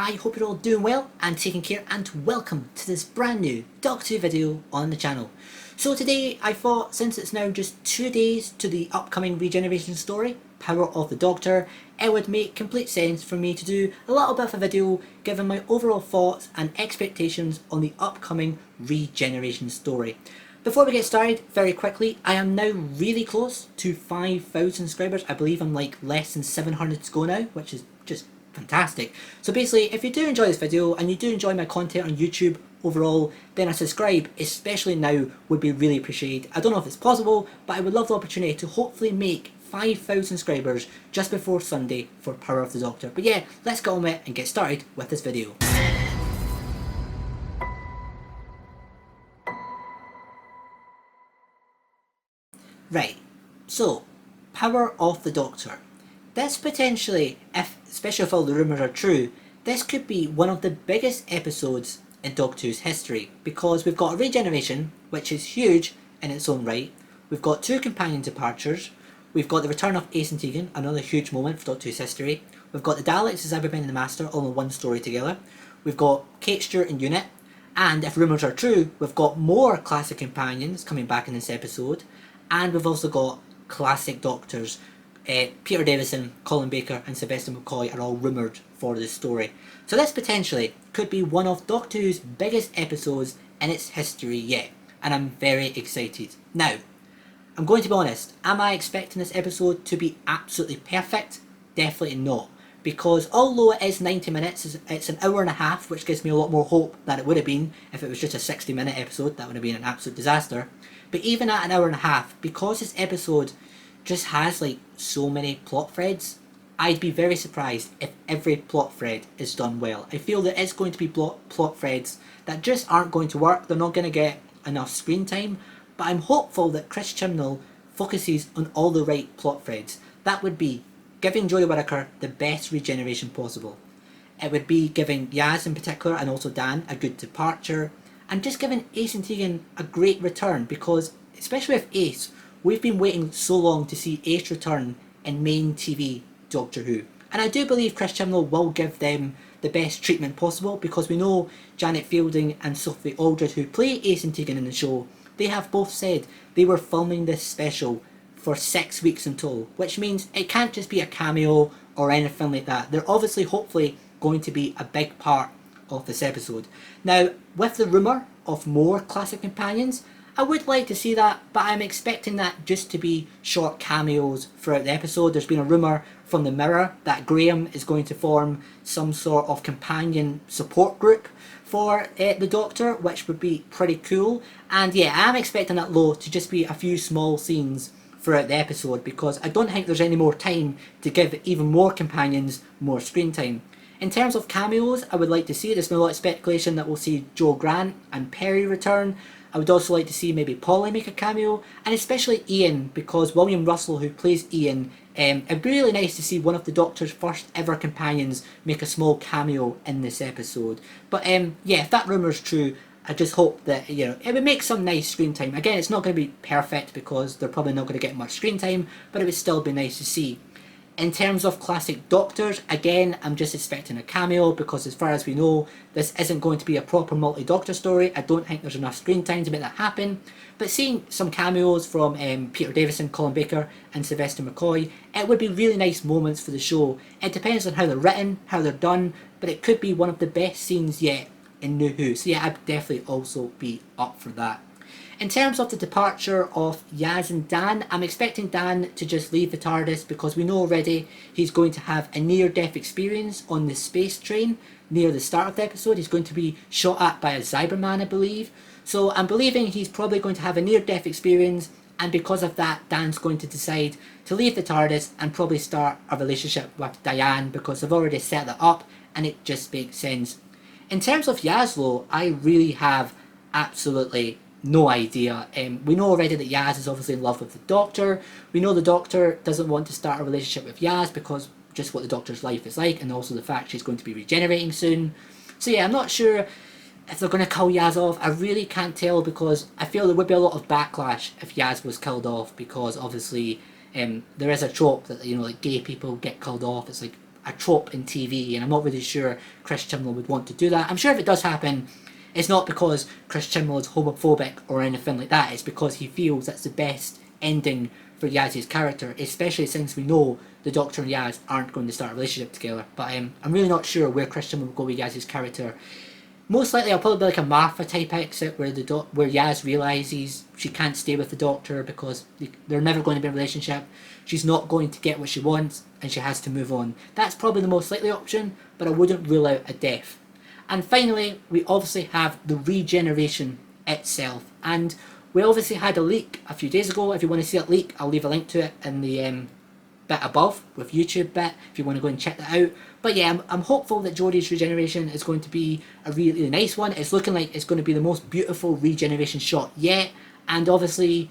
I hope you're all doing well and taking care, and welcome to this brand new Doctor Who video on the channel. So today I thought, since it's now just 2 days to the upcoming regeneration story, Power of the Doctor, it would make complete sense for me to do a little bit of a video giving my overall thoughts and expectations on the upcoming regeneration story. Before we get started, very quickly, I am now really close to 5,000 subscribers. I believe I'm like less than 700 to go now, which is just fantastic. So basically, if you do enjoy this video and you do enjoy my content on YouTube overall, then a subscribe, especially now, would be really appreciated. I don't know if it's possible, but I would love the opportunity to hopefully make 5,000 subscribers just before Sunday for Power of the Doctor. But yeah, let's get on with it and get started with this video. Right, so Power of the Doctor. This potentially, especially if all the rumours are true, this could be one of the biggest episodes in Doctor Who's history, because we've got a regeneration, which is huge in its own right. We've got 2 companion departures. We've got the return of Ace and Tegan, another huge moment for Doctor Who's history. We've got the Daleks as Cybermen and the Master all in one story together. We've got Kate Stewart and Unit. And if rumours are true, we've got more classic companions coming back in this episode. And we've also got classic Doctors. Peter Davison, Colin Baker and Sylvester McCoy are all rumoured for this story. So this potentially could be one of Doctor Who's biggest episodes in its history yet. And I'm very excited. Now, I'm going to be honest, am I expecting this episode to be absolutely perfect? Definitely not. Because although it is 90 minutes, it's an hour and a half, which gives me a lot more hope than it would have been if it was just a 60-minute episode. That would have been an absolute disaster. But even at an hour and a half, because this episode just has like so many plot threads, I'd be very surprised if every plot thread is done well. I feel there is going to be plot threads that just aren't going to work. They're not going to get enough screen time. But I'm hopeful that Chris Chibnall focuses on all the right plot threads. That would be giving Jodie Whittaker the best regeneration possible. It would be giving Yaz in particular, and also Dan, a good departure. And just giving Ace and Tegan a great return, because, especially with Ace, we've been waiting so long to see Ace return in main TV Doctor Who. And I do believe Chris Chibnall will give them the best treatment possible, because we know Janet Fielding and Sophie Aldred, who play Ace and Tegan in the show, they have both said they were filming this special for 6 weeks in total, which means it can't just be a cameo or anything like that. They're obviously, hopefully, going to be a big part of this episode. Now, with the rumour of more classic companions, I would like to see that, but I'm expecting that just to be short cameos throughout the episode. There's been a rumour from the Mirror that Graham is going to form some sort of companion support group for the Doctor, which would be pretty cool. And yeah, I'm expecting that low to just be a few small scenes throughout the episode, because I don't think there's any more time to give even more companions more screen time. In terms of cameos, I would like to see, there's been a lot of speculation that we'll see Jo Grant and Perry return. I would also like to see maybe Polly make a cameo, and especially Ian, because William Russell, who plays Ian, it'd be really nice to see one of the Doctor's first ever companions make a small cameo in this episode. But yeah, if that rumour's true, I just hope that, you know, it would make some nice screen time. Again, it's not going to be perfect because they're probably not going to get much screen time, but it would still be nice to see. In terms of classic Doctors, again, I'm just expecting a cameo, because as far as we know, this isn't going to be a proper multi-Doctor story. I don't think there's enough screen time to make that happen. But seeing some cameos from Peter Davison, Colin Baker and Sylvester McCoy, it would be really nice moments for the show. It depends on how they're written, how they're done, but it could be one of the best scenes yet in New Who. So yeah, I'd definitely also be up for that. In terms of the departure of Yaz and Dan, I'm expecting Dan to just leave the TARDIS, because we know already he's going to have a near-death experience on the space train near the start of the episode. He's going to be shot at by a Cyberman, I believe. So I'm believing he's probably going to have a near-death experience, and because of that, Dan's going to decide to leave the TARDIS and probably start a relationship with Diane, because they've already set that up and it just makes sense. In terms of Yaz, I really have absolutely no idea. We know already that Yaz is obviously in love with the Doctor. We know the Doctor doesn't want to start a relationship with Yaz because just what the Doctor's life is like, and also the fact she's going to be regenerating soon. So yeah, I'm not sure if they're going to kill Yaz off. I really can't tell, because I feel there would be a lot of backlash if Yaz was killed off, because obviously there is a trope that, you know, like gay people get killed off. It's like a trope in TV, and I'm not really sure Chris Chibnall would want to do that. I'm sure if it does happen, it's not because Chris Chibnall is homophobic or anything like that. It's because he feels that's the best ending for Yaz's character, especially since we know the Doctor and Yaz aren't going to start a relationship together. But I'm really not sure where Chris Chibnall will go with Yaz's character. Most likely, I'll probably be like a Martha type exit where where Yaz realizes she can't stay with the Doctor because they're never going to be in a relationship. She's not going to get what she wants, and she has to move on. That's probably the most likely option, but I wouldn't rule out a death. And finally, we obviously have the regeneration itself, and we obviously had a leak a few days ago. If you want to see that leak, I'll leave a link to it in the bit above with YouTube bit if you want to go and check that out. But yeah, I'm hopeful that Jodie's regeneration is going to be a really, really nice one. It's looking like it's going to be the most beautiful regeneration shot yet, and obviously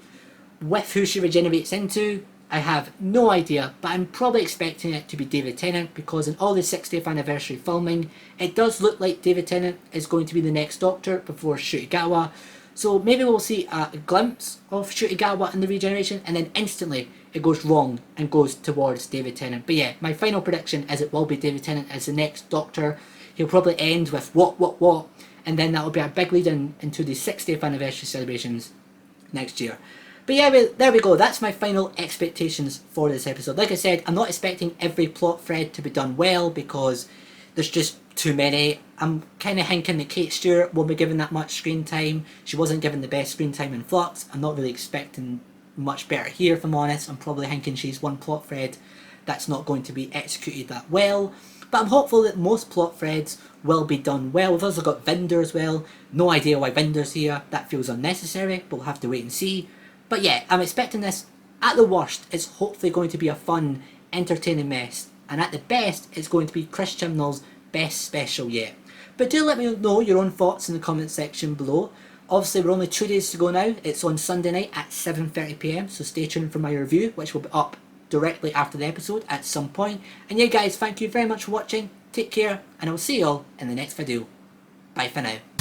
with who she regenerates into, I have no idea, but I'm probably expecting it to be David Tennant, because in all the 60th anniversary filming, it does look like David Tennant is going to be the next Doctor before Ncuti Gatwa. So maybe we'll see a glimpse of Ncuti Gatwa in the regeneration, and then instantly it goes wrong and goes towards David Tennant. But yeah, my final prediction is it will be David Tennant as the next Doctor. He'll probably end with what, and then that'll be a big lead in into the 60th anniversary celebrations next year. But yeah, there we go. That's my final expectations for this episode. Like I said, I'm not expecting every plot thread to be done well because there's just too many. I'm kind of thinking that Kate Stewart won't be given that much screen time. She wasn't given the best screen time in Flux. I'm not really expecting much better here, if I'm honest. I'm probably thinking she's one plot thread that's not going to be executed that well. But I'm hopeful that most plot threads will be done well. We've also got Vinder as well. No idea why Vinder's here. That feels unnecessary, but we'll have to wait and see. But yeah, I'm expecting this, at the worst, it's hopefully going to be a fun, entertaining mess. And at the best, it's going to be Chris Chibnall's best special yet. But do let me know your own thoughts in the comment section below. Obviously, we're only 2 days to go now. It's on Sunday night at 7:30 PM, so stay tuned for my review, which will be up directly after the episode at some point. And yeah guys, thank you very much for watching. Take care, and I'll see you all in the next video. Bye for now.